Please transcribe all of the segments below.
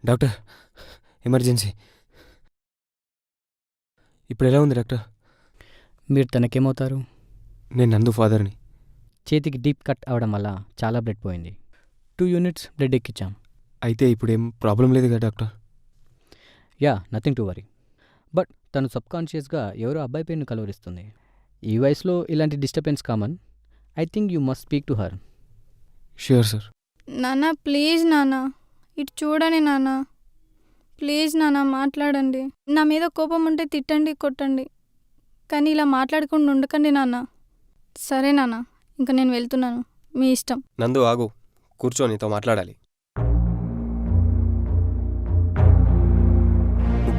Doctor, emergency. ఇప్పుడు ఎలా ఉంది డాక్టర్? మీరు తనకేమవుతారు? నేను నందు ఫాదర్ని. చేతికి డీప్ కట్ అవడం వల్ల చాలా బ్లడ్ పోయింది. 2 యూనిట్స్ బ్లడ్ ఎక్కించాం. అయితే ఇప్పుడు ఏం ప్రాబ్లం లేదు కదా doctor? Yeah, nothing to worry. But తను సబ్కాన్షియస్గా ఎవరో అబ్బాయి పేరును కలవరిస్తుంది. ఈ వయసులో ఇలాంటి disturbance common. I think you must speak to her. Sure sir. నాన్న ప్లీజ్ నాన్న, ఇటు చూడండి నాన్న. ప్లీజ్ నాన్న మాట్లాడండి. నా మీద కోపం ఉంటే తిట్టండి, కొట్టండి, కానీ ఇలా మాట్లాడకుండా ఉండకండి నాన్న. సరే నాన్న, ఇంకా నేను వెళ్తున్నాను, మీ ఇష్టం. నందు ఆగు, కూర్చో, నీతో మాట్లాడాలి.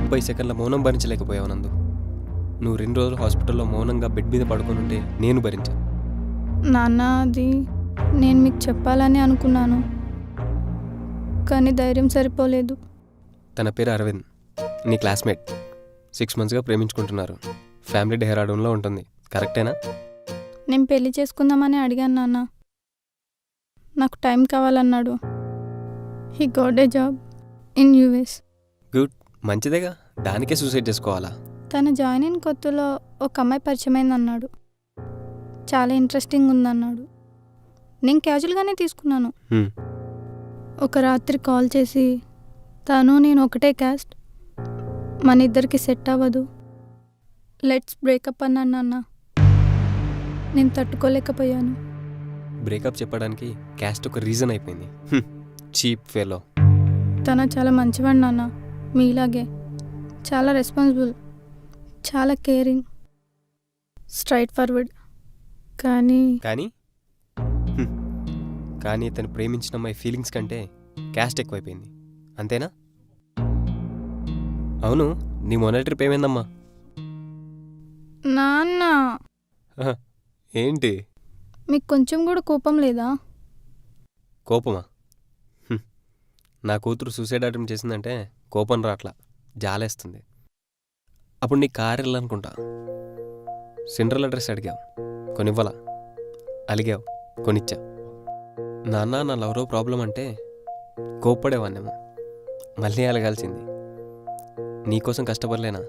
30 సెకండ్ల మౌనం భరించలేకపోయావు నందు. నువ్వు 2 రోజులు హాస్పిటల్లో మౌనంగా బెడ్ మీద పడుకొని ఉంటే నేను భరించా. నాన్న, అది నేను మీకు చెప్పాలని అనుకున్నాను, కానీ ధైర్యం సరిపోలేదు. తన పేరు అరవింద్, నీ క్లాస్మేట్. 6 మంత్స్గా ప్రేమించుకుంటున్నారు. ఫ్యామిలీ డెహ్రాడూన్లో ఉంటుంది, కరెక్టేనా? నేను పెళ్లి చేసుకుందామని అడిగాను నాన్న. నాకు టైం కావాలన్నాడు. He got a job in US. Good, మంచిదేగా. దానికే సూసైడ్ చేసుకోవాలా? తను జాయిన్ అయిన కొత్తలో ఒక అమ్మాయి పరిచయమైందన్నాడు. చాలా ఇంట్రెస్టింగ్ ఉందన్నాడు. నేను క్యాజువల్గానే తీసుకున్నాను. ఒక రాత్రి కాల్ చేసి, తను నేను ఒకటే క్యాస్ట్, మన ఇద్దరికి సెట్ అవ్వదు, లెట్స్ బ్రేకప్ అన్నాను నాన్న. నేను తట్టుకోలేకపోయాను. బ్రేకప్ చెప్పడానికి క్యాస్ట్ ఒక రీజన్ అయిపోయింది. Cheap fellow. తన చాలా మంచివాడు నాన్న, మీలాగే. చాలా రెస్పాన్సిబుల్, చాలా కేరింగ్, స్ట్రైట్ ఫార్వర్డ్. కానీ కానీ తను ప్రేమించిన అమ్మాయి ఫీలింగ్స్ కంటే క్యాస్ట్ ఎక్కువైపోయింది, అంతేనా? అవును, నీ మొదటి ట్రిప్ ఏమైందమ్మా? నాన్న, ఏంటి? మీకు కొంచెం కూడా కోపం లేదా? కోపమా? నా కూతురు సూసైడ్ అటెంప్ట్ చేసిందంటే కోపం రాట్లా, జాలేస్తుంది. అప్పుడు నీ కారు వెళ్ళాలనుకుంటా. సిండ్రెల్లా డ్రెస్ అడిగావు, కొనివ్వాలా? అలిగావు, కొనిచ్చా. నాన్న, నా లవరో ప్రాబ్లం అంటే కోప్పడేవాన్నేమో, మళ్ళీ అలగాల్సింది. నీకోసం కష్టపడలేనా?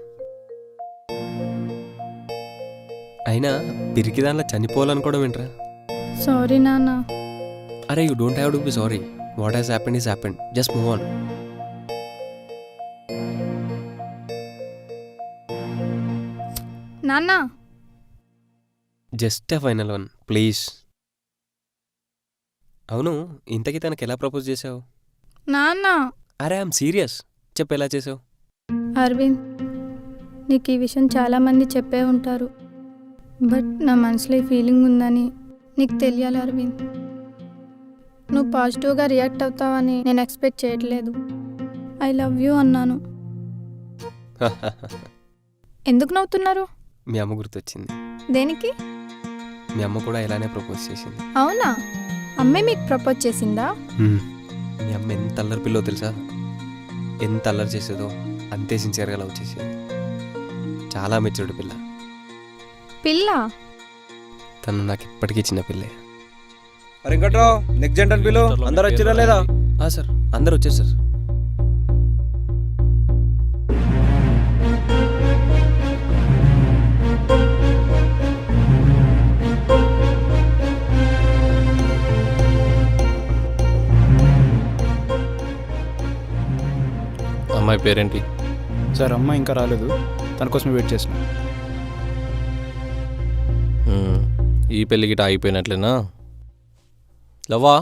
అయినా పిరికి దానిలో చనిపోవాలనుకోవడం ఏంట్రా? సారీ నాన్న. అరే, you don't have to be sorry. What has happened is happened. Just move on. నాన్న, just a final one please. అవును, ఇంతకీ తనకు ఎలా ప్రపోజ్ చేసావు? నాన్న. అరే, ఐఎమ్ సీరియస్. చెప్పు, ఎలా చేసావు? అరవింద్, నీకు ఈ విషయం చాలామంది చెప్పే ఉంటారు, బట్ నా మనసులో ఈ ఫీలింగ్ ఉందని నీకు తెలియాలి అరవింద్. నువ్వు పాజిటివ్గా రియాక్ట్ అవుతావని నేను ఎక్స్పెక్ట్ చేయట్లేదు. ఐ లవ్ యూ అన్నాను. ఎందుకు నవ్వుతున్నారు? మీ అమ్మ గుర్తొచ్చింది. దేనికి? మీ అమ్మ కూడా ఇలానే ప్రపోజ్ చేసింది. అవునా? అమ్మే మీకు ప్రపోజ్ చేసిందా? మీ అమ్మ ఎంత అల్లరి పిల్లో తెలుసా? ఎంత అల్లరి చేసేదో అంతే సిన్సియర్గా లవ్ చేసేది. చాలా మెచ్యూర్డ్ పిల్ల. తను నాకు ఇప్పటికీ చిన్న పిల్లే. వెంకట్రావు, నెక్స్ట్ జంటల్ పిలు. అందరు వచ్చిరా లేదా? సార్, అందరు వచ్చారు సార్. అమ్మాయి పేరేంటి? సార్, అమ్మాయి ఇంకా రాలేదు, తన కోసం వెయిట్ చేసిన. ఈ పెళ్ళి గిట అయిపోయినట్లేనా? లవ్వా?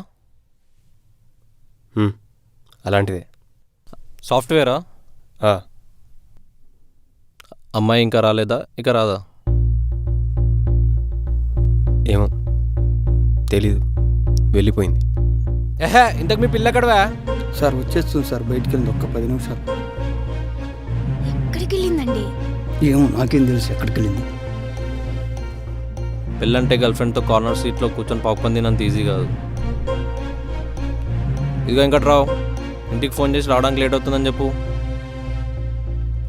అలాంటిదే. సాఫ్ట్వేరా? అమ్మాయి ఇంకా రాలేదా? ఇక రాదా? ఏమో తెలీదు, వెళ్ళిపోయింది. ఇంతకు మీ పిల్ల ఎక్కడవా? సార్, వచ్చేస్తుంది సార్, బయటికి వెళ్ళింది. ఒక్క 10 నిమిషాలు. ఎక్కడికి వెళ్ళిందండి? ఏమో నాకేం తెలుసు ఎక్కడికి వెళ్ళింది. పెళ్ళంటే గర్ల్ ఫ్రెండ్తో కార్నర్ సీట్లో కూర్చొని పాప్కార్న్ తినంత ఈజీ కాదు. ఇదిగో వెంకట్రావు, ఇంటికి ఫోన్ చేసి రావడానికి లేట్ అవుతుందని చెప్పు.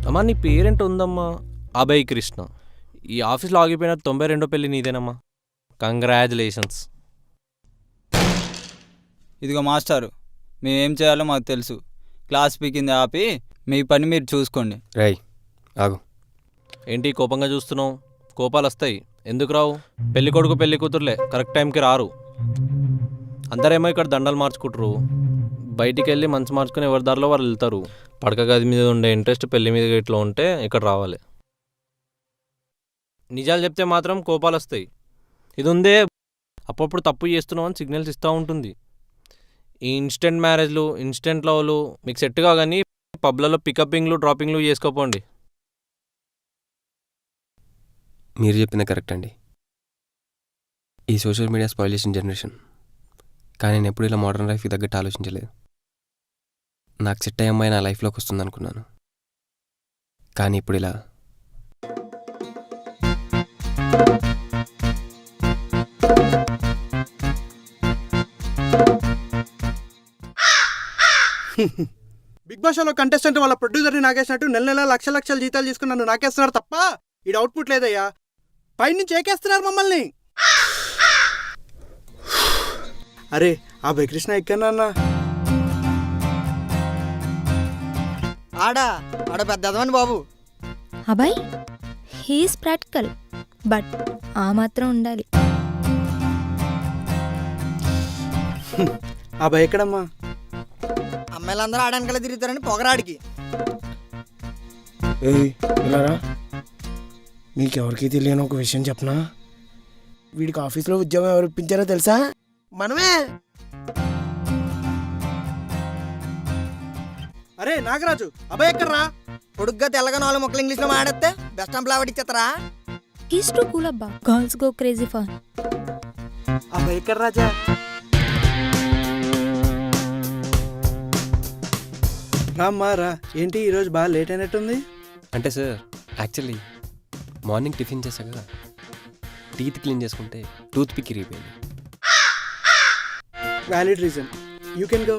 అమ్మా, నీ పేరెంట్ ఉందమ్మా? అభయ్ కృష్ణ. ఈ ఆఫీస్లో ఆగిపోయిన 92వ పెళ్ళి నీదేనమ్మా. కంగ్రాచులేషన్స్. ఇదిగో మాస్టారు, మేమేం చేయాలో మాకు తెలుసు, క్లాస్ పీకింది ఆపి మీ పని మీరు చూసుకోండి. రై ఆగు. ఏంటి కోపంగా చూస్తున్నావు? కోపాలు వస్తాయి, ఎందుకు రావు? పెళ్లి కొడుకు పెళ్లి కూతురులే కరెక్ట్ టైంకి రారు. అందరేమో ఇక్కడ దండలు మార్చుకుంటారు, బయటికి వెళ్ళి మంచి మార్చుకుని ఎవరి దారిలో వాళ్ళు వెళ్తారు. పడక గది మీద ఉండే ఇంట్రెస్ట్ పెళ్లి మీద ఇట్లా ఉంటే ఇక్కడ రావాలి. నిజాలు చెప్తే మాత్రం కోపాలు వస్తాయి. ఇది ఉందే అప్పుడప్పుడు తప్పు చేస్తున్నావు అని సిగ్నల్స్ ఇస్తూ ఉంటుంది. ఈ ఇన్స్టెంట్ మ్యారేజ్లు, ఇన్స్టెంట్ లవ్లు మీకు సెట్గా కానీ పబ్లలో పికప్పింగ్లు డ్రాపింగ్లు చేసుకోపోండి. మీరు చెప్పింది కరెక్ట్ అండి. ఈ సోషల్ మీడియా స్పాయిల్ చేసిన జనరేషన్. కానీ నేను ఎప్పుడు ఇలా మోడర్న్ లైఫ్కి తగ్గట్టు ఆలోచించలేదు. నాకు సెట్ అయ్యే అమ్మాయి నా లైఫ్లోకి వస్తుంది అనుకున్నాను, కానీ ఇప్పుడు ఇలా. బిగ్ బాస్ షోలో కంటెస్టెంట్ వాళ్ళ ప్రొడ్యూసర్ని నాకేసినట్టు నెల నెల లక్షల జీతాలు తీసుకుని నన్ను నాకేస్తున్నారు తప్ప ఈడ అవుట్పుట్ లేదయ్యా. పైనుంచి ఏకేస్తున్నారు మమ్మల్ని. అరే ఆ కృష్ణ ఎక్కడన్నా ఆడ పెద్ద ఎదవని బాబు. అబ్బాయి హీఈస్ ప్రాక్టికల్, బట్ ఆ మాత్రం ఉండాలి. ఆ భయ ఎక్కడమ్మా? అమ్మాయిలందరూ ఆడనకలే తిరుగుతారని పొగరాడికి. ఇలారా, మీకెవరికి తెలియని ఒక విషయం చెప్పనా? వీడికి ఆఫీస్లో ఉద్యోగం ఎవరు ఇప్పించారో తెలుసా? మనమే. అరే నాగరాజు, అబ్బాయి ఎక్కడ్రా? పొడుగ్గా తెల్లగా 4 ముక్కలు ఇంగ్లీష్లో మాట్లాడితే బెస్ట్ ఎంప్లాయ్ ఇచ్చేస్తారా? హీస్ టూ కూల్ అబ్బా. Girls go crazy for. అబ్బాయి ఎక్కడ రాజా? రామ్మారా, ఏంటి ఈరోజు బాగా లేట్ అయినట్టుంది? అంటే సార్ యాక్చువల్లీ మార్నింగ్ టిఫిన్ చేశాక టీత్ క్లీన్ చేసుకుంటే టూత్ పిక్ ఇరిగిపోయింది. Valid reason, you can go.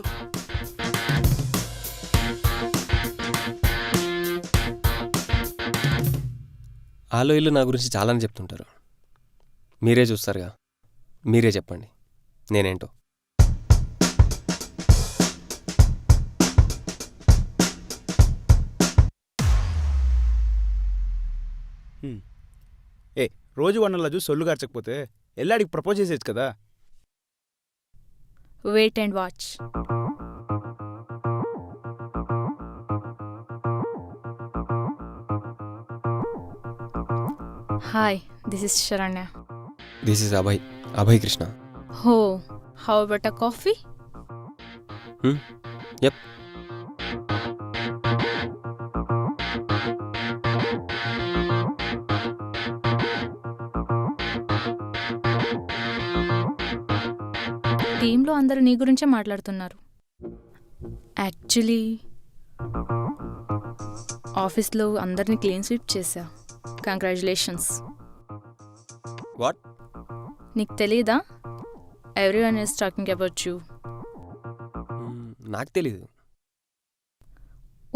ఆలో ఇల్లు నా గురించి చాలానే చెప్తుంటారు. మీరే చూస్తారుగా, మీరే చెప్పండి నేనేంటో. ఏ రోజు వనల్లా చూసి సొల్లు గార్చకపోతే ఎల్లాడికి ప్రపోజ్ చేసేచ్చు కదా. Wait and watch. Hi, this is Saranya. This is Abhay Krishna. Oh, how about a coffee? Yup. టీంలో అందరూ నీ గురించే మాట్లాడుతున్నారు. యాక్చువల్లీ ఆఫీస్లో అందరినీ క్లీన్ స్వీప్ చేశా. కంగ్రాచులేషన్స్. వాట్? నీకు తెలీదా? Everyone is talking about you. నాకు తెలీదు.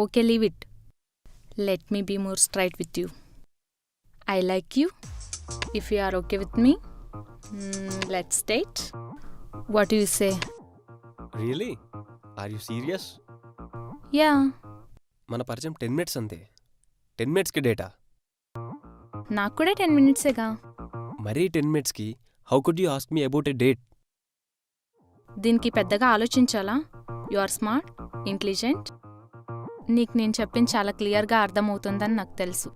Okay, leave it. Let me be more straight with you. I like you. If you are okay with me, let's date. What you say? Really? Are you serious? Yeah. మన పరిచయం 10 minutes అంతే. 10 minutesకి data? నాకు కూడా 10 minutesగా. మరీ 10 minutesకి how could you ask me about a date? దీనికి పెద్దగా ఆలోచించాలా? You are smart, intelligent. నీకు నేను చెప్పింది చాలా క్లియర్గా అర్థమవుతుందని నాకు తెలుసు.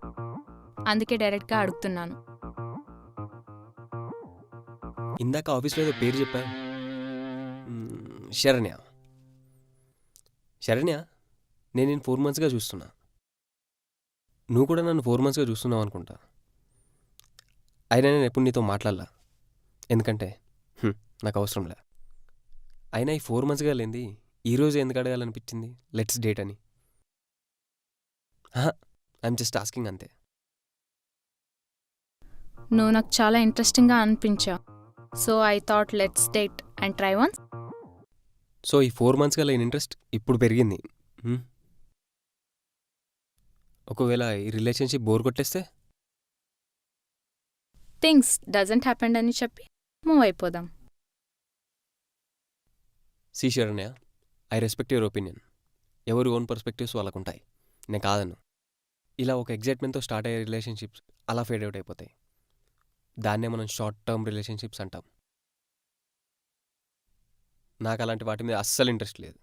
అందుకే డైరెక్ట్గా అడుగుతున్నాను. ఇందాక ఆఫీస్లో ఏదో పేరు చెప్పా. శరణ్య. నేను 4 monthsగా చూస్తున్నా. నువ్వు కూడా నన్ను 4 monthsగా చూస్తున్నావు అనుకుంటా. అయినా నేను ఎప్పుడు నీతో మాట్లాడలా, ఎందుకంటే నాకు అవసరంలే. అయినా ఈ 4 monthsగా లేనిది ఈరోజు ఎందుకు అడగాలనిపించింది లెట్స్ డేట్ అని? ఐఎమ్ జస్ట్ ఆస్కింగ్ అంతే. నువ్వు నాకు చాలా ఇంట్రెస్టింగ్గా అనిపించావు. So I thought let's date and try once. So ఈ 4 monthsగా లేని ఇంట్రెస్ట్ ఇప్పుడు పెరిగింది. ఒకవేళ ఈ రిలేషన్షిప్ బోర్ కొట్టేస్తే? థింగ్స్ డజంట్ హ్యాపెండ్ అని చెప్పి మూవ్ అయిపోదాం. See Saranya, I respect your opinion. ఎవరి ఓన్ పర్స్పెక్టివ్స్ వాళ్ళకు ఉంటాయి, నేను కాదను. ఇలా ఒక ఎగ్జైట్మెంట్తో స్టార్ట్ అయ్యే రిలేషన్షిప్స్ అలా ఫేడ్ అవుట్ అయిపోతాయి. దాన్నే మనం షార్ట్ టర్మ్ రిలేషన్షిప్స్ అంటాం. నాకు అలాంటి వాటి మీద అస్సలు ఇంట్రెస్ట్ లేదు.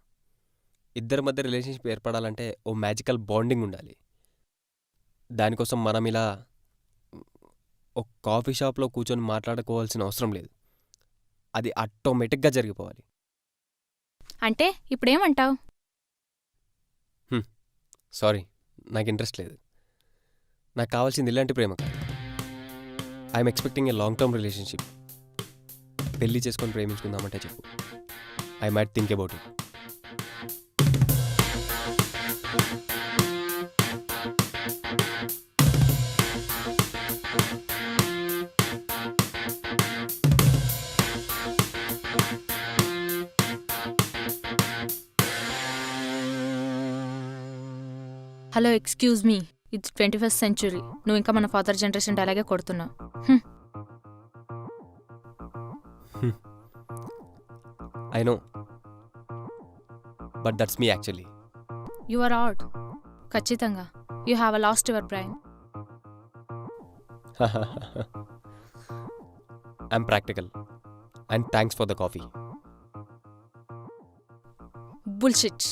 ఇద్దరి మధ్య రిలేషన్షిప్ ఏర్పడాలంటే ఓ మ్యాజికల్ బాండింగ్ ఉండాలి. దానికోసం మనం ఇలా ఒక కాఫీ షాప్లో కూర్చొని మాట్లాడుకోవాల్సిన అవసరం లేదు. అది ఆటోమేటిక్గా జరిగిపోవాలి. అంటే ఇప్పుడేమంటావు? సారీ, నాకు ఇంట్రెస్ట్ లేదు. నాకు కావాల్సింది ఇలాంటి ప్రేమ కాదు. I'm expecting a long term relationship. పెళ్లి చేసుకొని ప్రేమించుకుందామంటే చెప్పు, I might think about it. Hello, excuse me, it's 21st century. నువ్వు ఇంకా మన ఫాదర్ జనరేషన్ అలాగే కొడుతున్నావు. I know, but that's me actually. You are out. ఖచ్చితంగా you have lost your brain. I'm practical and thanks for the coffee. Bullshit.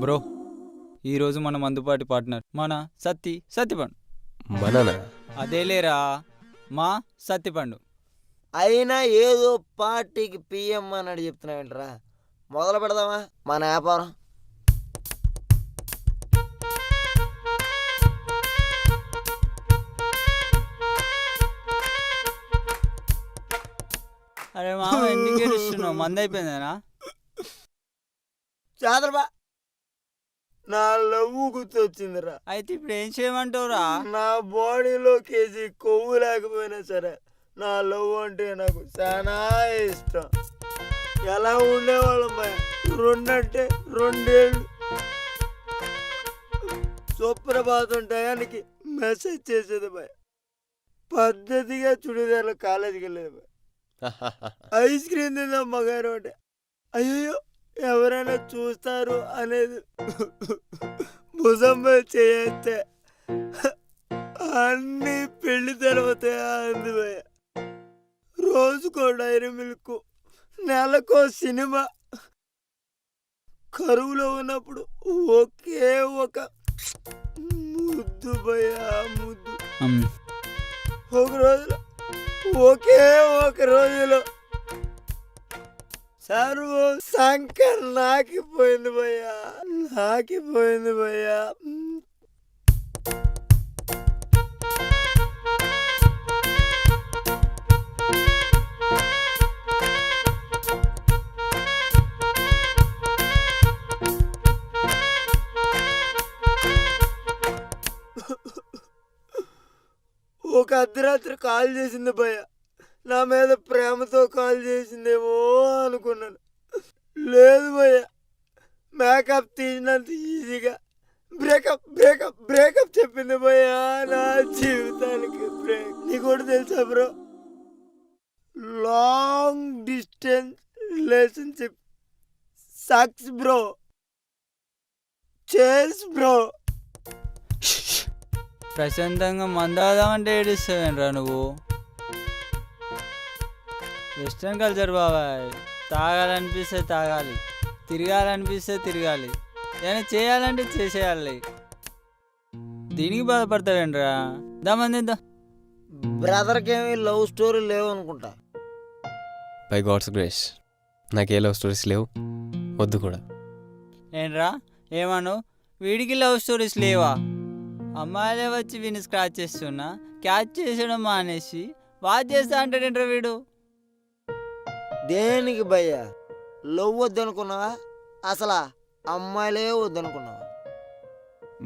Bro, ఈరోజు మన మందుపాటి partner మన సత్తిపండు. మననా? అదేలేరా, మా సత్తిపండు. అయినా ఏదో పార్టీకి పిఎం అన్నాడు చెప్తున్నావేంట్రా? మొదలు పెడదామా మన వ్యాపారం? అరే మామ, ఎందుకు ఏడుస్తున్నావు? మంది అయిపోయిందేనా? చాదరబా, నా లవ్వు గుర్తొచ్చిందిరా. అయితే ఇప్పుడు ఏం చేయమంటావురా? నా బాడీలో కేజీ కొవ్వు లేకపోయినా సరే నా లవ్ అంటే నాకు చాలా ఇష్టం. ఎలా ఉండేవాళ్ళం భయ, 2 అంటే 2 ఏళ్ళు. సుప్రభాతం టయానికి మెసేజ్ చేసేది భయ. పద్ధతిగా చుడిదార్లో కాలేజీకి వెళ్ళేది భయ. ఐస్ క్రీమ్ తిందాం మగారు అంటే అయ్యో ఎవరైనా చూస్తారు అనేది భుజంపై చేయతే అన్ని పెళ్లి తర్వాత అంది భయ. రోజుకో డైరీ మిల్క్, నెలకో సినిమా. కరువులో ఉన్నప్పుడు ఒకే ఒక ముద్దు భయ, ముద్దు. ఒక రోజులో సర్వం శంకర్ నాకిపోయింది భయ్యా, నాకిపోయింది భయ్యా. ఒక అర్ధరాత్రి కాల్ చేసింది భయ్య. నా మీద ప్రేమతో కాల్ చేసిందేమో అనుకున్నాను. లేదు భయ్య, మేకప్ తీసినంత ఈజీగా బ్రేకప్ చెప్పింది భయ్య. నా జీవితానికి బ్రేక్. నీకు కూడా తెలుసా bro, long distance relationship sucks bro. Chairs bro. ప్రశాంతంగా మందాదామంటే ఏడుస్తావేంట్రా నువ్వు? వెస్ట్రన్ కల్చర్ బాబాయ్. తాగాలనిపిస్తే తాగాలి, తిరగాలనిపిస్తే తిరగాలి, ఏమైనా చేయాలంటే చేసేయాలి. దీనికి బాధపడతావేంట్రా? దామందిద్దా. బ్రదర్కి ఏమి లవ్ స్టోరీ లేవు అనుకుంటా. బై గాడ్స్ గ్రేస్ నాకే లవ్ స్టోరీస్ లేవు, వద్దు కూడా. ఏంట్రా ఏమను? వీడికి లవ్ స్టోరీస్ లేవా? అమ్మాయిలే వచ్చి వీడిని స్క్రాచ్ చేస్తున్నా, క్యాచ్ చేసడం మానేసి వాచ్ చేస్తా అంటాడేంట్రా వీడు? దేనికి భయ్యా? లవ్ వద్దనుకున్నావా? అసలు అమ్మాయిలే వద్దనుకున్నావా?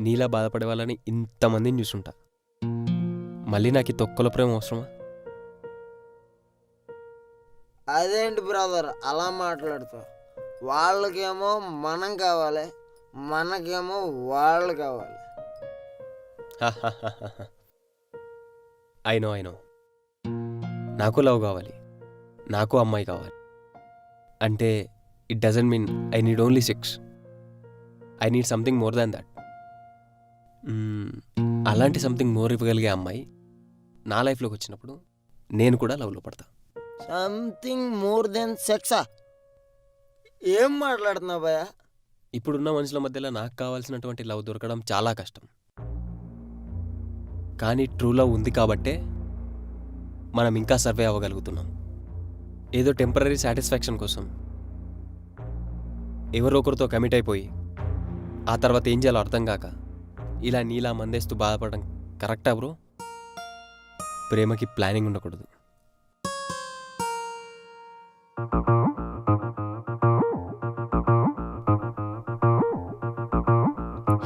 నీలా బాధపడే వాళ్ళని ఇంతమందిని చూసుంటా, మళ్ళీ నాకు ఈ తొక్కల ప్రేమ అవసరమా? అదేంటి బ్రదర్ అలా మాట్లాడుతావు? వాళ్ళకేమో మనం కావాలి, మనకేమో వాళ్ళు కావాలి. అయినో నాకు లవ్ కావాలి, నాకు అమ్మాయి కావాలి. అంటే it doesn't mean I need only sex. I need something more than that. అలాంటి సంథింగ్ మోర్ ఇవ్వగలిగే అమ్మాయి నా లైఫ్లోకి వచ్చినప్పుడు నేను కూడా లవ్లో పడతా. సంథింగ్ మోర్ దెన్ సెక్సా? ఏం మాట్లాడుతున్నావు భయ? ఇప్పుడున్న మనుషుల మధ్యలో నాకు కావాల్సినటువంటి లవ్ దొరకడం చాలా కష్టం. కానీ ట్రూ లవ్ ఉంది కాబట్టే మనం ఇంకా సర్వే అవ్వగలుగుతున్నాం. ఏదో టెంపరీ సాటిస్ఫాక్షన్ కోసం ఎవరో ఒకరితో కమిట్ అయిపోయి ఆ తర్వాత ఏం చేయాలో అర్థం కాక ఇలా నీలా మందేస్తూ బాధపడడం కరెక్టా బ్రో? ప్రేమకి ప్లానింగ్ ఉండకూడదు.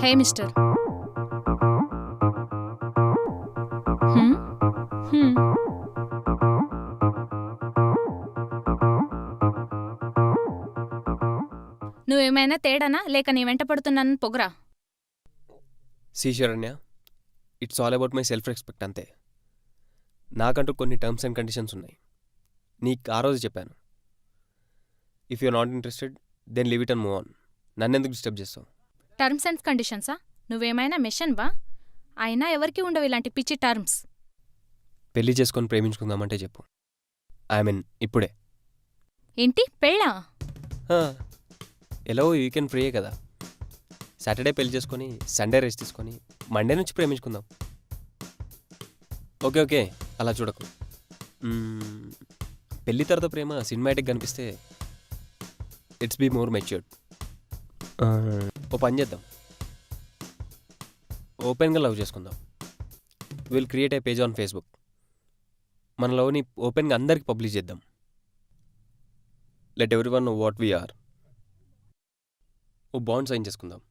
Hey mister. నువ్వేమైనా తేడానా లేక నీ వెంట పడుతున్నానని పొగరా? See Saranya, it's all about my self respect అంతే. నాకంటూ కొన్ని టర్మ్స్ అండ్ కండిషన్స్ ఉన్నాయి. నీకు ఆ రోజు చెప్పాను, if you're not interested then leave it and move on. నన్నెందుకు డిస్టర్బ్ చేస్తావు? టర్మ్స్ అండ్ కండిషన్సా? నువ్వేమైనా మెషన్ వా? అయినా ఎవరికి ఉండవు ఇలాంటి పిచ్చి టర్మ్స్. పెళ్లి చేసుకొని ప్రేమించుకుందామంటే చెప్పు. ఐ మీన్ ఇప్పుడే. ఏంటి పెళ్ళా? ఎలాగో వీకెండ్ ఫ్రీయే కదా, సాటర్డే పెళ్లి చేసుకొని సండే రెస్ట్ తీసుకొని మండే నుంచి ప్రేమించుకుందాం. ఓకే అలా చూడకు. పెళ్లి తర్వాత ప్రేమ సినిమాటిక్ కనిపిస్తే ఇట్స్ బీ మోర్ మెచ్యూర్డ్. ఓ పని చేద్దాం, ఓపెన్గా లవ్ చేసుకుందాం. Will create a page on Facebook. మన లవ్ని ఓపెన్గా అందరికి పబ్లిష్ చేద్దాం. Let everyone know what we're. ఓ బాండ్ సైన్ చేసుకుందాం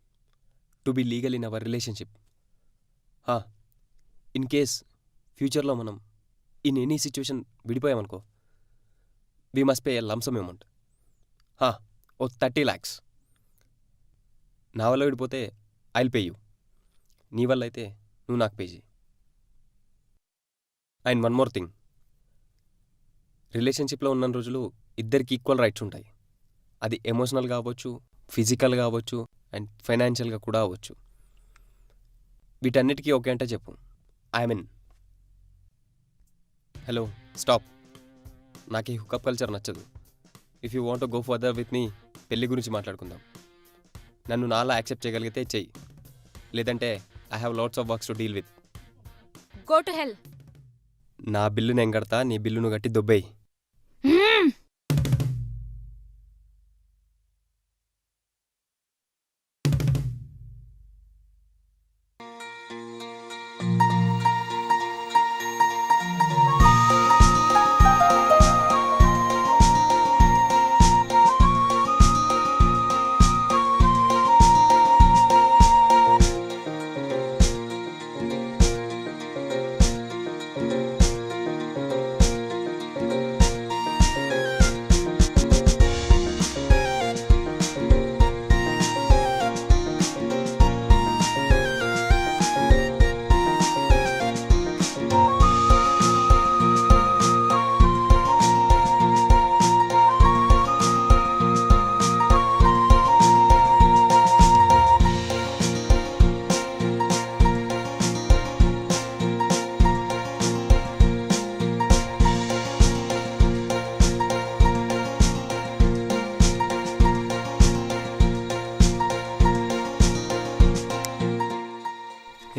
to be legal in our relationship. In case ఫ్యూచర్లో మనం ఇన్ ఎనీ సిచ్యువేషన్ విడిపోయామనుకో, we must pay a lump sum amount. ఓ 30 lakhs. నా వల్ల విడిపోతే ఐ విల్ పే యూ, నీ వల్ల అయితే నువ్వు నాకు పే చేయి. అండ్ వన్ మోర్ థింగ్, రిలేషన్షిప్లో ఉన్న రోజులు ఇద్దరికి ఈక్వల్ రైట్స్ ఉంటాయి. అది ఎమోషనల్ కావచ్చు, ఫిజికల్ కావచ్చు, అండ్ ఫైనాన్షియల్గా కూడా అవ్వచ్చు. వీటన్నిటికీ ఓకే అంటే చెప్పు, ఐ మీన్. Hello, stop. నాకు ఈ హుకప్ కల్చర్ నచ్చదు. If you want go further with me, పెళ్లి గురించి మాట్లాడుకుందాం. నన్ను నాలా యాక్సెప్ట్ చేయగలిగితే చెయ్యి, లేదంటే I have lots of works to deal with. Go to hell. నా బిల్లు నేను కడతా, నీ బిల్లును కట్టి దొబ్బేయి.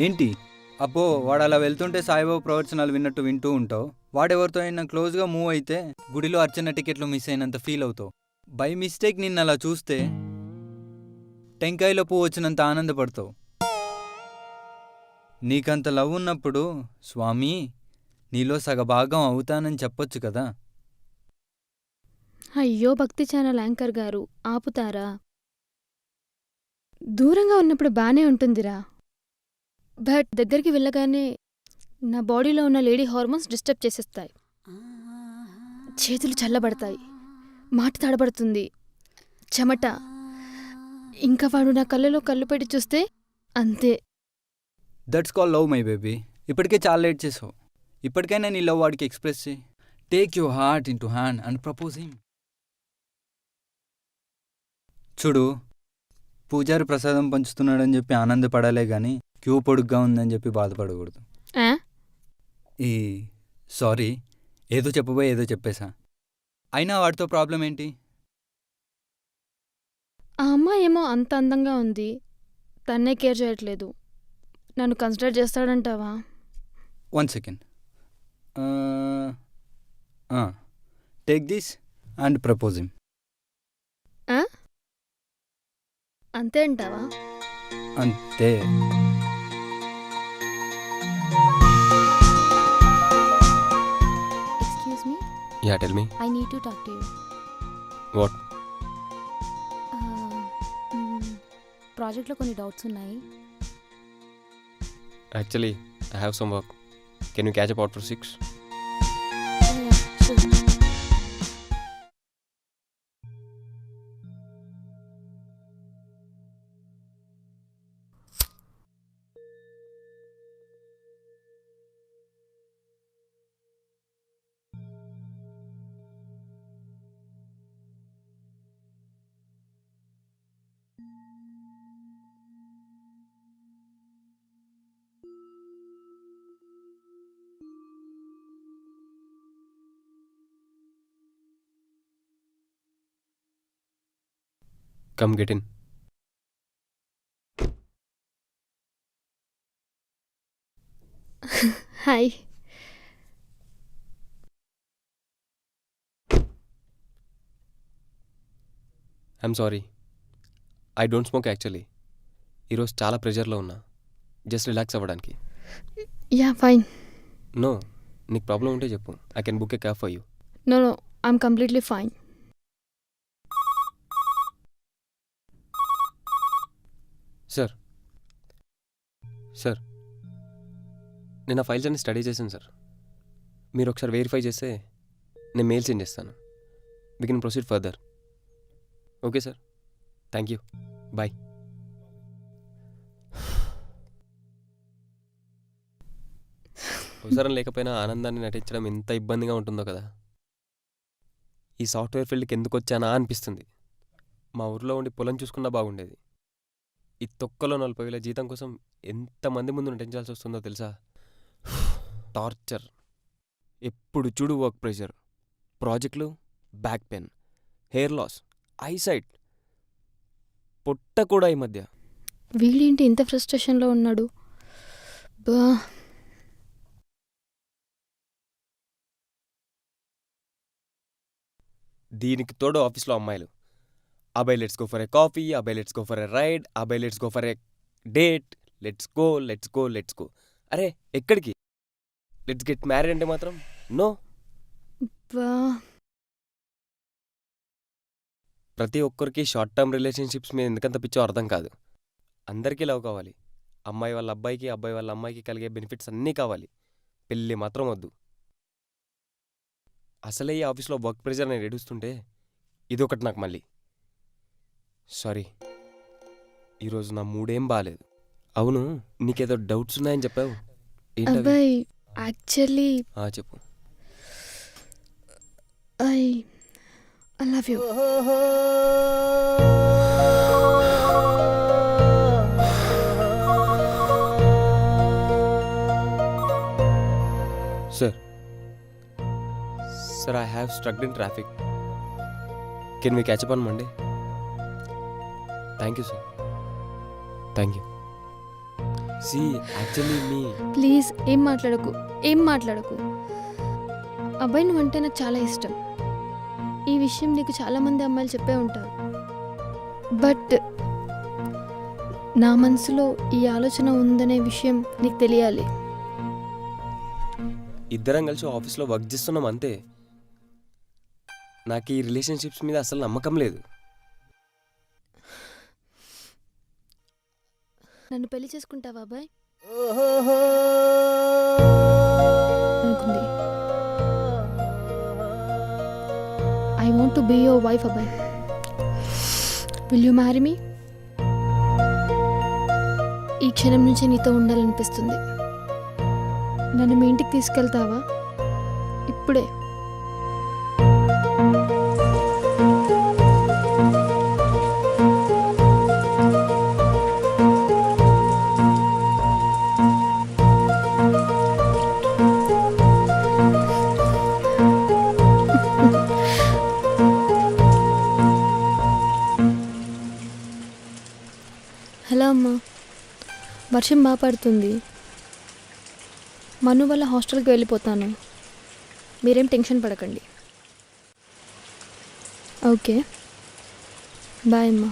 ఏంటి అబ్బో, వాడు అలా వెళ్తుంటే సాయిబాబా ప్రవచనాలు విన్నట్టు వింటూ ఉంటావు. వాడెవరితో అయినా క్లోజ్గా మూవ్ అయితే గుడిలో అర్చన టికెట్లు మిస్ అయినంత ఫీల్ అవుతావు. బై మిస్టేక్ నిన్ను అలా చూస్తే టెంకాయలో పువ్వు వచ్చినంత ఆనందపడతావు. నీకంత లవ్ ఉన్నప్పుడు స్వామి నీలో సగభాగం అవుతానని చెప్పొచ్చు కదా. అయ్యో భక్తి ఛానల్ యాంకర్ గారు ఆపుతారా? దూరంగా ఉన్నప్పుడు బానే ఉంటుందిరా, బట్ దగ్గరికి వెళ్ళగానే నా బాడీలో ఉన్న లేడీ హార్మోన్స్ డిస్టర్బ్ చేసేస్తాయి. చేతులు చల్లబడతాయి, మాట తడబడుతుంది, చెమట. ఇంకా వాడు నా కళ్ళలో కళ్ళు పెట్టి చూస్తే అంతే. That's call love my baby. ఇప్పటికే చాలా లేట్ చేసావు. ఇప్పటికైనా నీ లవ్ వాడికి ఎక్స్ప్రెస్ చేయి. Take your heart in to hand and propose him. చూడు, పూజారి ప్రసాదం పంచుతున్నాడని చెప్పి ఆనందపడాలే కానీ క్యూ పొడుగ్గా ఉందని చెప్పి బాధపడకూడదు. ఈ సారీ, ఏదో చెప్పబోయి ఏదో చెప్పేశా. అయినా వాడితో ప్రాబ్లం ఏంటి? ఆ అమ్మాయి ఏమో అంత అందంగా ఉంది, తన్నే కేర్ చేయట్లేదు. నన్ను కన్సిడర్ చేస్తాడంటావా? 1 second. Take this and propose him. అంతే అంటావా? అంతే. Excuse me, yeah tell me. I need to talk to you. What? ప్రాజెక్ట్లో కొన్ని డౌట్స్ ఉన్నాయి. Actually I have some work. Can you catch up out for 6? Come get in. Hi. I'm sorry, I don't smoke actually. ఈరోజు చాలా ప్రెషర్లో ఉన్నా, just relax అవ్వడానికి. Yeah fine. No, నీకు problem ఉంటే చెప్పు, I can book a cab for you. No no, I'm completely fine. Sir sir, నేను ఆ ఫైల్స్ అన్ని స్టడీ చేశాను సార్. మీరు ఒకసారి వెరిఫై చేస్తే నేను మెయిల్ సెండ్ చేస్తాను. We can proceed further. Okay sir, thank you, bye. అవసరం లేకపోయినా ఆనందాన్ని నటించడం ఎంత ఇబ్బందిగా ఉంటుందో కదా. ఈ సాఫ్ట్వేర్ ఫీల్డ్కి ఎందుకు వచ్చానా అనిపిస్తుంది. మా ఊర్లో ఉండి పొలం చూసుకున్నా బాగుండేది. ఈ తొక్కలో 40,000 జీతం కోసం ఎంతమంది ముందు నటించాల్సి వస్తుందో తెలుసా? టార్చర్. ఎప్పుడు చూడు వర్క్ ప్రెషర్, ప్రాజెక్టులు, back pain, hair loss, eyesight, పొట్ట కూడా ఈ మధ్య. వీడేంటి ఇంత ఫ్రస్ట్రేషన్లో ఉన్నాడు? బా, దీనికి తోడు ఆఫీస్లో అమ్మాయిలు. అబ్బాయి let's go for a coffee, అబ్బాయి let's go for a ride, అబ్బాయి let's go for a date, let's go let's go let's go. అరే ఎక్కడికి? లెట్స్ గెట్ మ్యారీడ్ అంటే మాత్రం నో. బా, ప్రతి ఒక్కరికి షార్ట్ టర్మ్ రిలేషన్షిప్స్ మీద ఎందుకంత పిచ్చో అర్థం కాదు. అందరికీ లవ్ కావాలి. అమ్మాయి వాళ్ళ అబ్బాయికి, అబ్బాయి వాళ్ళ అమ్మాయికి కలిగే బెనిఫిట్స్ అన్నీ కావాలి. పెళ్ళి మాత్రం వద్దు. అసలే ఈ ఆఫీస్లో వర్క్ ప్రెషర్ నేను ఏడుస్తుంటే ఇదొకటి నాకు మళ్ళీ. సారీ, ఈరోజు నా మూడేం బాగాలేదు. అవును, నీకేదో డౌట్స్ ఉన్నాయని చెప్పావు, ఏంటవి? అబ్బాయి యాక్చువల్లీ చెప్పు. I love you. Sir, I have stuck in traffic. Can we catch up on Monday? Thank you, sir. Thank you. See, actually me... please ఏం మాట్లాడకు. అబ్బాయి నువ్వంటే నాకు చాలా ఇష్టం. ఈ విషయం నీకు చాలామంది అమ్మాయిలు చెప్పే ఉంటారు. బట్ నా మనసులో ఈ ఆలోచన ఉందనే విషయం నీకు తెలియాలి. ఇద్దరం కలిసి ఆఫీస్లో వర్క్ చేస్తున్నాం అంతే. నాకు ఈ రిలేషన్షిప్స్ మీద అసలు నమ్మకం లేదు. నన్ను పెళ్లి చేసుకుంటావా అబ్బాయి? I want to be your wife అబ్బాయి. Will you marry me? ఈ క్షణం నుంచి నీతో ఉండాలనిపిస్తుంది. నన్ను మీ ఇంటికి తీసుకెళ్తావా? ఇప్పుడే. హలో అమ్మా, వర్షం బాగా పడుతుంది. మను వల్ల హాస్టల్కి వెళ్ళిపోతాను. మీరేం టెన్షన్ పడకండి. ఓకే, బాయ్ అమ్మా.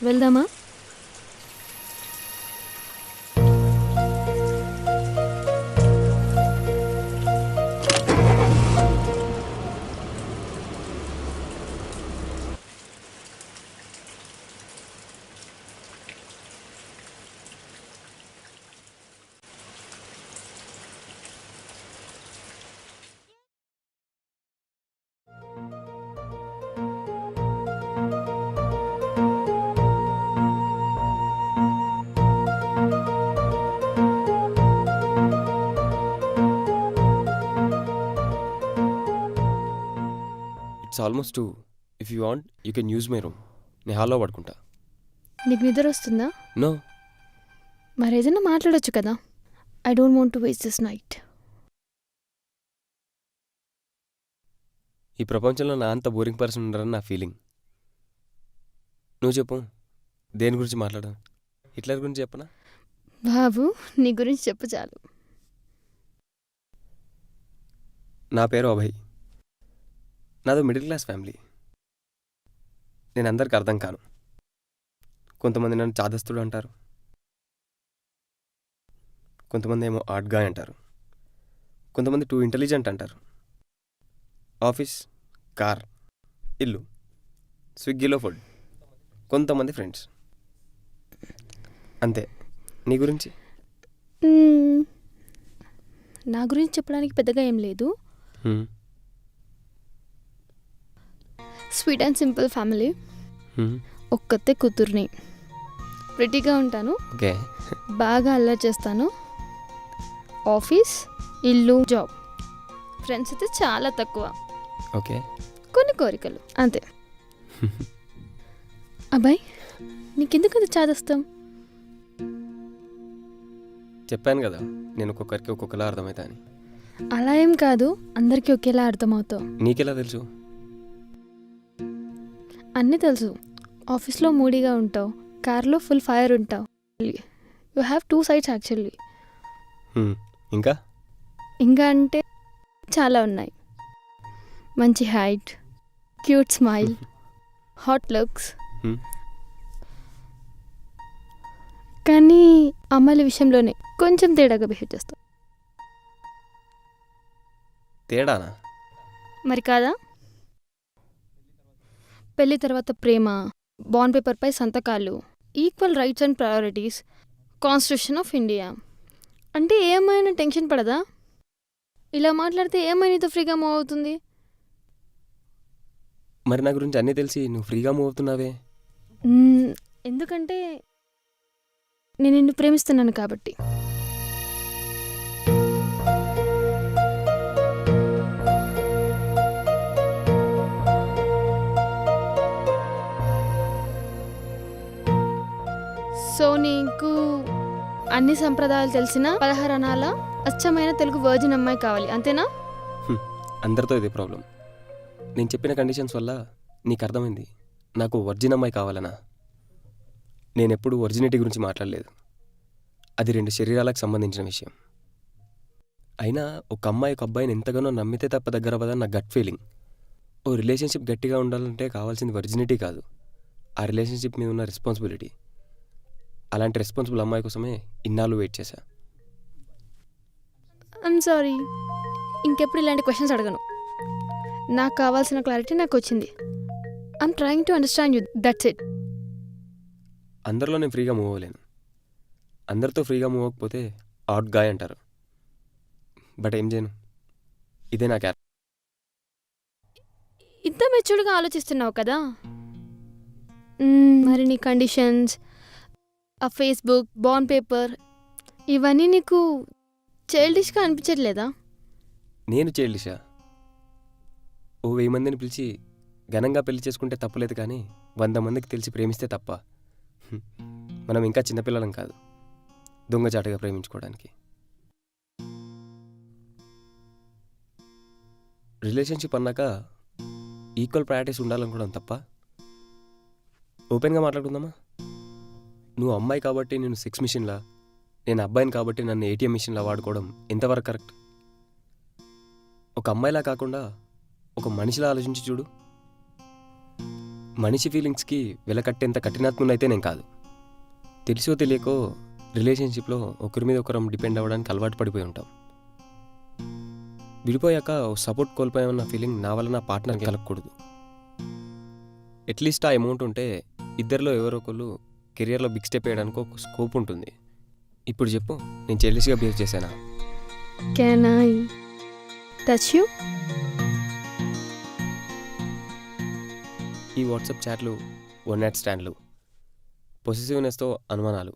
వెళ్దామా? It's almost 2. If you want you can use my room. నేను హాల్లో పడుకుంటా. నీకు నిద్ర వస్తుందా? నో. మరి ఏదైనా మాట్లాడొచ్చు కదా. I don't want to waste this night. ఈ ప్రపంచంలో నా అంత బోరింగ్ పర్సన్ ఉండరని నా ఫీలింగ్. నువ్వు చెప్పు, దేని గురించి మాట్లాడదాం? హిట్లర్ గురించి చెప్పనా? బాబు, నీ గురించి చెప్పు చాలు. నా పేరు అభయ్. నాదో మిడిల్ క్లాస్ ఫ్యామిలీ. నేను అందరికి అర్థం కాను. కొంతమంది నన్ను చాదస్తుడు అంటారు, కొంతమంది ఏమో ఆర్ట్ గాయ్ అంటారు, కొంతమంది టూ ఇంటెలిజెంట్ అంటారు. ఆఫీస్, కార్, ఇల్లు, స్విగ్గీలో ఫుడ్, కొంతమంది ఫ్రెండ్స్, అంతే. నీ గురించి? నా గురించి చెప్పడానికి పెద్దగా ఏం లేదు. Sweet and simple family. ఒక్కతే కూతుర్ని. ప్రిటీగా ఉంటాను, ఓకే. బాగా అల్లరి చేస్తాను. ఆఫీస్, ఇల్లు, జాబ్. ఫ్రెండ్స్ అయితే చాలా తక్కువ. ఓకే. కొన్ని కోరికలు అంతే. అబ్బాయి, నీకెందుకు అది చాదస్తాం? చెప్పాను కదా, నేను ఒక్కొక్కరికి ఒక్కొక్కలా అర్థమవుతా అని. అలా ఏం కాదు, అందరికీ ఒకేలా అర్థమవుతావు. నీకెలా తెలుసు? అన్నీ తెలుసు. ఆఫీస్లో మూడీగా ఉంటావు, కార్లో ఫుల్ ఫైర్ ఉంటావు. You have 2 sides actually. ఇంకా ఇంకా అంటే చాలా ఉన్నాయి. మంచి height, cute smile, hot looks. కానీ అమ్మాయిల విషయంలోనే కొంచెం తేడాగా బిహేవ్ చేస్తావు. తేడానా? మరి కాదా? పెళ్లి తర్వాత ప్రేమ, బాండ్ పేపర్పై సంతకాలు, equal rights and priorities, constitution of India. అంటే ఏమైనా టెన్షన్ పడదా? ఇలా మాట్లాడితే ఏమైనా నీతో ఫ్రీగా మూవ్ అవుతుంది? మరి నా గురించి అన్నీ తెలిసి నువ్వు ఫ్రీగా మూవ్ అవుతున్నావే? ఎందుకంటే నేను నిన్ను ప్రేమిస్తున్నాను కాబట్టి. సో నీకు అన్ని సంప్రదాయాలు తెలిసిన 16 అనాల అచ్చమైన తెలుగు వర్జిన్ అమ్మాయి కావాలి, అంతేనా? అందరితో ఇదే ప్రాబ్లం. నేను చెప్పిన కండిషన్స్ వల్ల నీకు అర్థమైంది నాకు వర్జిన్ అమ్మాయి కావాలనా? నేనెప్పుడు వర్జినిటీ గురించి మాట్లాడలేదు. అది 2 శరీరాలకు సంబంధించిన విషయం. అయినా ఒక అమ్మాయి ఒక అబ్బాయిని ఎంతగానో నమ్మితే తప్ప దగ్గర అవ్వదని నా గట్ ఫీలింగ్. ఓ రిలేషన్షిప్ గట్టిగా ఉండాలంటే కావాల్సింది వర్జినిటీ కాదు, ఆ రిలేషన్షిప్ మీద ఉన్న రెస్పాన్సిబిలిటీ. అలాంటి రెస్పాన్సిబుల్ అమ్మాయి కోసమే ఇన్నాళ్ళు వెయిట్ చేశా. ఐమ్ సారీ, ఇంకెప్పుడు ఇలాంటి క్వశ్చన్స్ అడగను. నాకు కావాల్సిన క్లారిటీ నాకు వచ్చింది. I'm trying to understand you, that's it. అందరిలో నేను ఫ్రీగా మూవ్ అవ్వలేను. అందరితో ఫ్రీగా మూవ్ అవ్వకపోతే అవుట్ గాయ్ అంటారు. బట్ ఏం చేయను, ఇదే నా క్యారెక్టర్. ఇంత మెచ్యూర్డ్గా ఆలోచిస్తున్నావు కదా. మరి నీ కండిషన్స్, ఆ ఫేస్బుక్, బాండ్ పేపర్, ఇవన్నీ నీకు చైల్డిష్గా అనిపించట్లేదా? నేను చైల్డిషా? ఓ 1000 మందిని పిలిచి ఘనంగా పెళ్లి చేసుకుంటే తప్పులేదు కానీ 100 మందికి తెలిసి ప్రేమిస్తే తప్ప. హ్మ్. మనం ఇంకా చిన్నపిల్లలం కాదు దొంగచాటుగా ప్రేమించుకోవడానికి. రిలేషన్షిప్ అన్నాక ఈక్వల్ ప్రయారిటీస్ ఉండాలనుకోవడం తప్ప? ఓపెన్గా మాట్లాడుకుందామా? నువ్వు అమ్మాయి కాబట్టి నేను సెక్స్ మిషన్లా, నేను అబ్బాయిని కాబట్టి నన్ను ఏటీఎం మిషన్లా వాడుకోవడం ఎంతవరకు కరెక్ట్? ఒక అమ్మాయిలా కాకుండా ఒక మనిషిలా ఆలోచించి చూడు. మనిషి ఫీలింగ్స్కి వెలకట్టేంత కఠినాత్మునైతే నేను కాదు. తెలిసో తెలియకో రిలేషన్షిప్లో ఒకరి మీద ఒకరం డిపెండ్ అవ్వడానికి అలవాటు పడిపోయి ఉంటాం. విడిపోయాక సపోర్ట్ కోల్పోయామన్న ఫీలింగ్ నా వల్ల నా పార్ట్నర్కి కలగకూడదు. అట్లీస్ట్ ఆ అమౌంట్ ఉంటే ఇద్దరిలో ఎవరో ఒకళ్ళు కెరియర్లో బిగ్ స్టెప్ వేయడానికి ఒక స్కోప్ ఉంటుంది. ఇప్పుడు చెప్పు, నేను చెల్లిసిగా బిహేవ్ చేశానా? Can I touch you? ఈ వాట్సాప్ చాట్లు, వన్ నైట్ స్టాండ్లు, పొసెసివ్నెస్తో అనుమానాలు,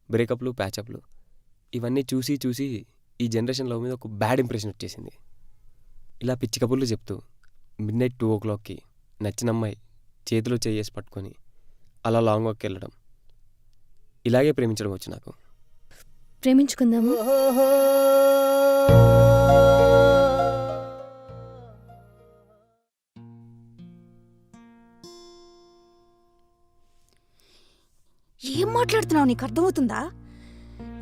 బ్రేకప్లు, ప్యాచప్లు, ఇవన్నీ చూసి చూసి ఈ జనరేషన్ లవ్ మీద ఒక బ్యాడ్ ఇంప్రెషన్ వచ్చేసింది. ఇలా పిచ్చి కబుర్లు చెప్తూ మిడ్నైట్ 2 o'clockకి నచ్చిన అమ్మాయి చేతిలో చేయేసి పట్టుకొని అలా లాంగ్ వాక్కి వెళ్ళడం, ఇలాగే ప్రేమించడం వచ్చు నాకు. ప్రేమించుకుందాము. ఏం మాట్లాడుతున్నావు? నీకు అర్థమవుతుందా?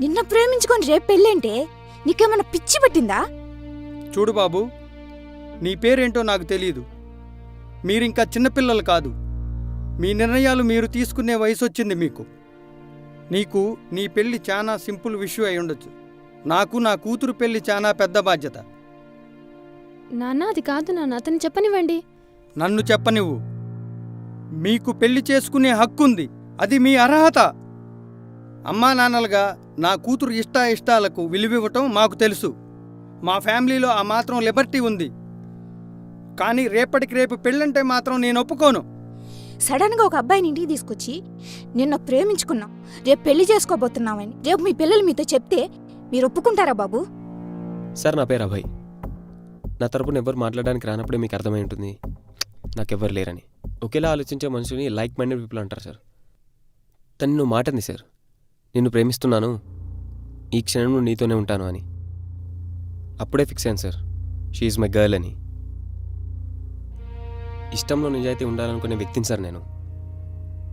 నిన్న ప్రేమించుకొని రేపు పెళ్ళేంటే? నీకేమన్నా పిచ్చి పట్టిందా? చూడు బాబు, నీ పేరేంటో నాకు తెలియదు. మీరింకా చిన్నపిల్లలు కాదు. మీ నిర్ణయాలు మీరు తీసుకునే వయసు వచ్చింది మీకు. నీకు నీ పెళ్లి చాలా సింపుల్ విషయం అయి ఉండొచ్చు. నాకు నా కూతురు పెళ్లి చాలా పెద్ద బాధ్యత. నాన్న అది కాదు నాన్న, అతన్ని చెప్పనివ్వండి. నన్ను చెప్పనివ్వు. మీకు పెళ్లి చేసుకునే హక్కుంది, అది మీ అర్హత. అమ్మా నాన్నలుగా నా కూతురు ఇష్టాలకు విలువివ్వటం మాకు తెలుసు. మా ఫ్యామిలీలో ఆ మాత్రం లిబర్టీ ఉంది. కానీ రేపటికి రేపు పెళ్ళంటే మాత్రం నేను ఒప్పుకోను. సడన్గా ఒక అబ్బాయిని ఇంటికి తీసుకొచ్చి నిన్న ప్రేమించుకున్నాం, రేపు పెళ్లి చేసుకోబోతున్నామని రేపు మీ పిల్లలు మీతో చెప్తే మీరు ఒప్పుకుంటారా బాబు? సార్, నా పేరు అభయ్. నా తరపున ఎవరు మాట్లాడడానికి రానప్పుడే మీకు అర్థమై ఉంటుంది నాకెవ్వరు లేరని. ఒకేలా ఆలోచించే మనుషుని లైక్ మైండెడ్ పీపుల్ అంటారు సార్. తను నువ్వు మాటంది సార్, నిన్ను ప్రేమిస్తున్నాను, ఈ క్షణం నువ్వు నీతోనే ఉంటాను అని. అప్పుడే ఫిక్స్ అయ్యాను sir, she is my girl అని. ఇష్టంలో నిజాయితీ ఉండాలనుకునే వ్యక్తిని సార్ నేను.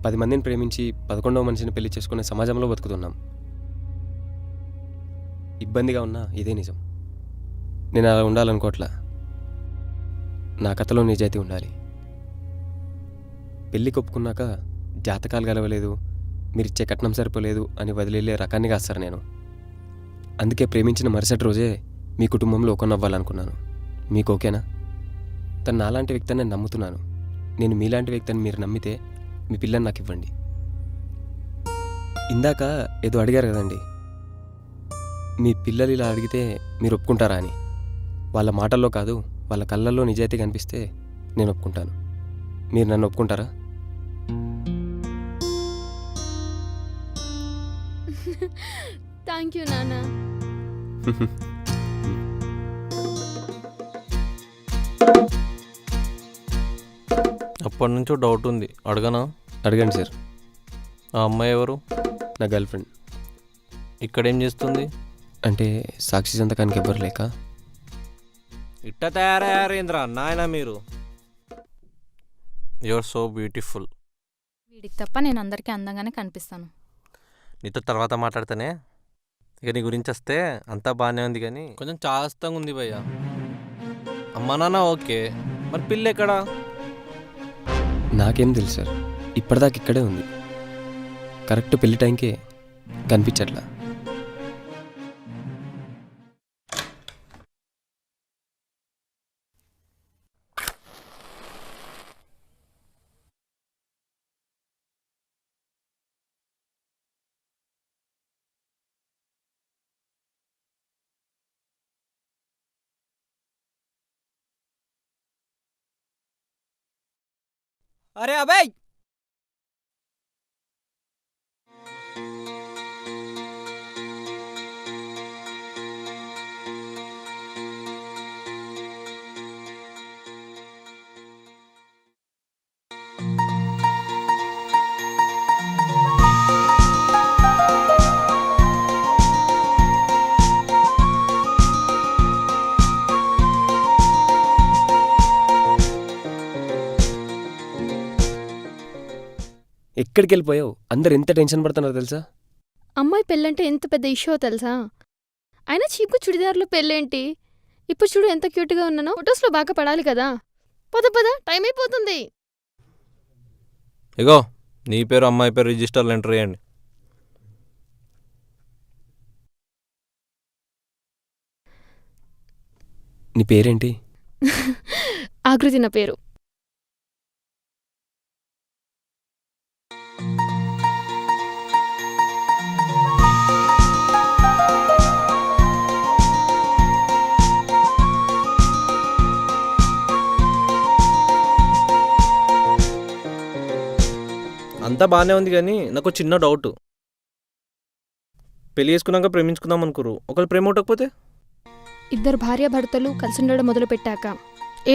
10 మందిని ప్రేమించి 11వ మనిషిని పెళ్లి చేసుకునే సమాజంలో బతుకుతున్నాం. ఇబ్బందిగా ఉన్నా ఇదే నిజం. నేను అలా ఉండాలనుకోవట్లా. నా కథలో నిజాయితీ ఉండాలి. పెళ్ళి కొప్పుకున్నాక జాతకాలు గలవలేదు, మీరిచ్చే కట్నం సరిపోలేదు అని వదిలేలే రకాన్ని కాదు సార్ నేను. అందుకే ప్రేమించిన మరుసటి రోజే మీ కుటుంబంలో ఒకనవ్వాలనుకున్నాను. మీకు ఓకేనా? తను నాలాంటి వ్యక్తిని నేను నమ్ముతున్నాను. నేను మీలాంటి వ్యక్తిని మీరు నమ్మితే మీ పిల్లని నాకు ఇవ్వండి. ఇందాక ఏదో అడిగారు కదండి, మీ పిల్లలు ఇలా అడిగితే మీరు ఒప్పుకుంటారా అని. వాళ్ళ మాటల్లో కాదు, వాళ్ళ కళ్ళల్లో నిజాయితీ కనిపిస్తే నేను ఒప్పుకుంటాను. మీరు నన్ను ఒప్పుకుంటారా? థ్యాంక్ యూ నాన్న. అప్పటి నుంచో డౌట్ ఉంది, అడగనా? అడగండి సార్. ఆ అమ్మాయి ఎవరు? నా గర్ల్ ఫ్రెండ్. ఇక్కడేం చేస్తుంది? అంటే సాక్షి సంతకానికి ఎవ్వరు లేక ఇట్ట తయారయ్యారేంద్రా నాయన మీరు. Your so beautiful. వీడికి తప్ప నేను అందరికీ అందంగానే కనిపిస్తాను. నీతో తర్వాత మాట్లాడితేనే. ఇక నీ గురించి వస్తే అంతా బాగానే ఉంది కానీ కొంచెం చాస్తంగా ఉంది భయ్యా. అమ్మా నాన్న ఓకే, మరి పిల్ల ఎక్కడా? నాకేం తెలుసు సార్, ఇప్పటిదాకా ఇక్కడే ఉంది. కరెక్ట్ పెళ్లి టైంకే కనిపించట్లా. అరే అభయ్, ఎక్కడికి వెళ్ళిపోయావు? అందరు ఎంత టెన్షన్ పడుతున్నారో తెలుసా? అమ్మాయి పెళ్ళంటే ఎంత పెద్ద ఇష్యూ తెలుసా? అయినా చీపు చుడిదార్లో పెళ్ళేంటి? ఇప్పుడు చూడు ఎంత క్యూట్గా ఉన్నానో. ఫొటోస్లో బాగా పడాలి కదా. పద పద, టైం అయిపోతుంది. ఇగో నీ పేరు అమ్మాయి పేరు రిజిస్టర్లో ఎంటర్ చేయండి. నీ పేరేంటి? ఆకృతి నా పేరు. అంతా బాగానే ఉంది కానీ నాకు చిన్న డౌట్. పెళ్లి చేసుకున్నాక ప్రేమించుకుందాం అనుకోరు, ఒకళ్ళు ప్రేమ ఉండకపోతే? ఇద్దరు భార్యాభర్తలు కలిసి ఉండడం మొదలుపెట్టాక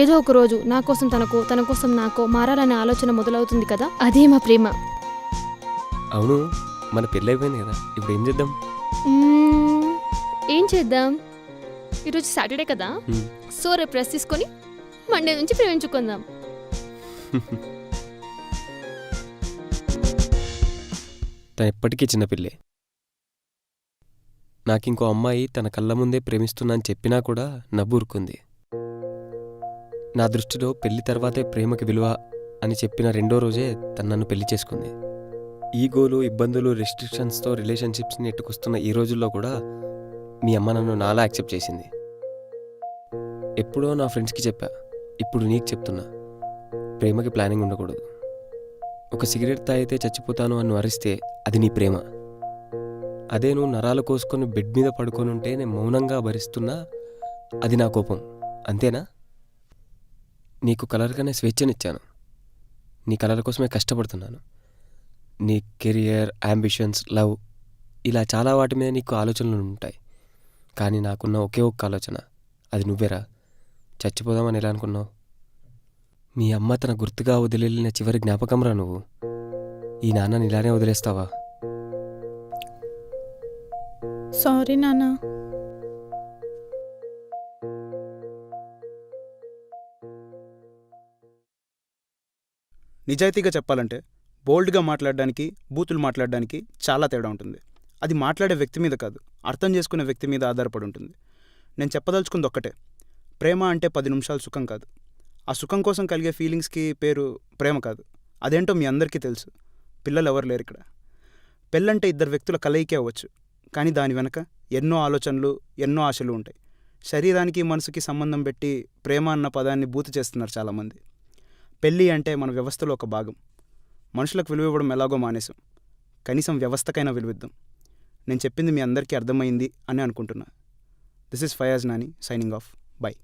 ఏదో ఒక రోజు నా కోసం తనకో, తన కోసం నాకో మారాలనే ఆలోచన మొదలవుతుంది కదా, అదే మా ప్రేమ. అవును, మన పెళ్ళి అయిపోయింది కదా, ఇప్పుడు ఏం చేద్దాం? ఏం చేద్దాం? ఈరోజు సాటర్డే కదా, సో రేపు రెస్ట్ తీసుకొని మండే నుంచి ప్రేమించుకుందాం. తను ఎప్పటికీ చిన్నపిల్లే. నాకింకో అమ్మాయి తన కళ్ళ ముందే ప్రేమిస్తున్నా అని చెప్పినా కూడా నవ్వూరుకుంది. నా దృష్టిలో పెళ్లి తర్వాతే ప్రేమకి విలువ అని చెప్పిన రెండో రోజే తను నన్ను పెళ్లి చేసుకుంది. ఈగోలు, ఇబ్బందులు, రెస్ట్రిక్షన్స్తో రిలేషన్షిప్స్ని ఎట్టుకొస్తున్న ఈ రోజుల్లో కూడా మీ అమ్మ నన్ను నాలా యాక్సెప్ట్ చేసింది. ఎప్పుడో నా ఫ్రెండ్స్కి చెప్పా, ఇప్పుడు నీకు చెప్తున్నా, ప్రేమకి ప్లానింగ్ ఉండకూడదు. ఒక సిగరెట్ తాగితే చచ్చిపోతాను అని అరిస్తే అది నీ ప్రేమ. అదే నువ్వు నరాలు కోసుకొని బెడ్ మీద పడుకొని ఉంటే నేను మౌనంగా భరిస్తున్నా అది నా కోపం. అంతేనా? నీకు కలర్గానే స్వేచ్ఛనిచ్చాను, నీ కలర్ కోసమే కష్టపడుతున్నాను. నీ కెరియర్, అంబిషన్స్, లవ్ ఇలా చాలా వాటి మీద నీకు ఆలోచనలు ఉంటాయి. కానీ నాకున్న ఒకే ఒక్క ఆలోచన, అది నువ్వేరా. చచ్చిపోదామని ఎలా అనుకున్నావు? మీ అమ్మ తన గుర్తుగా వదిలేలిన చివరి జ్ఞాపకంరా నువ్వు. ఈ నాన్నని ఇలానే వదిలేస్తావా? సారీ నాన్న. నిజాయితీగా చెప్పాలంటే బోల్డ్గా మాట్లాడడానికి, బూతులు మాట్లాడడానికి చాలా తేడా ఉంటుంది. అది మాట్లాడే వ్యక్తి మీద కాదు, అర్థం చేసుకునే వ్యక్తి మీద ఆధారపడి ఉంటుంది. నేను చెప్పదలుచుకుంది ఒక్కటే, ప్రేమ అంటే 10 నిమిషాలు సుఖం కాదు. ఆ సుఖం కోసం కలిగే ఫీలింగ్స్కి పేరు ప్రేమ కాదు. అదేంటో మీ అందరికీ తెలుసు. పిల్లలు ఎవరు లేరు ఇక్కడ. పెళ్ళంటే ఇద్దరు వ్యక్తుల కలయికే అవ్వచ్చు, కానీ దాని వెనక ఎన్నో ఆలోచనలు, ఎన్నో ఆశలు ఉంటాయి. శరీరానికి, మనసుకి సంబంధం పెట్టి ప్రేమ అన్న పదాన్ని బూతు చేస్తున్నారు చాలామంది. పెళ్ళి అంటే మన వ్యవస్థలో ఒక భాగం. మనుషులకు విలువ ఇవ్వడం ఎలాగో మానేసాం, కనీసం వ్యవస్థకైనా విలువిద్దాం. నేను చెప్పింది మీ అందరికీ అర్థమైంది అని అనుకుంటున్నా. This is Fayaz Nani signing off. By.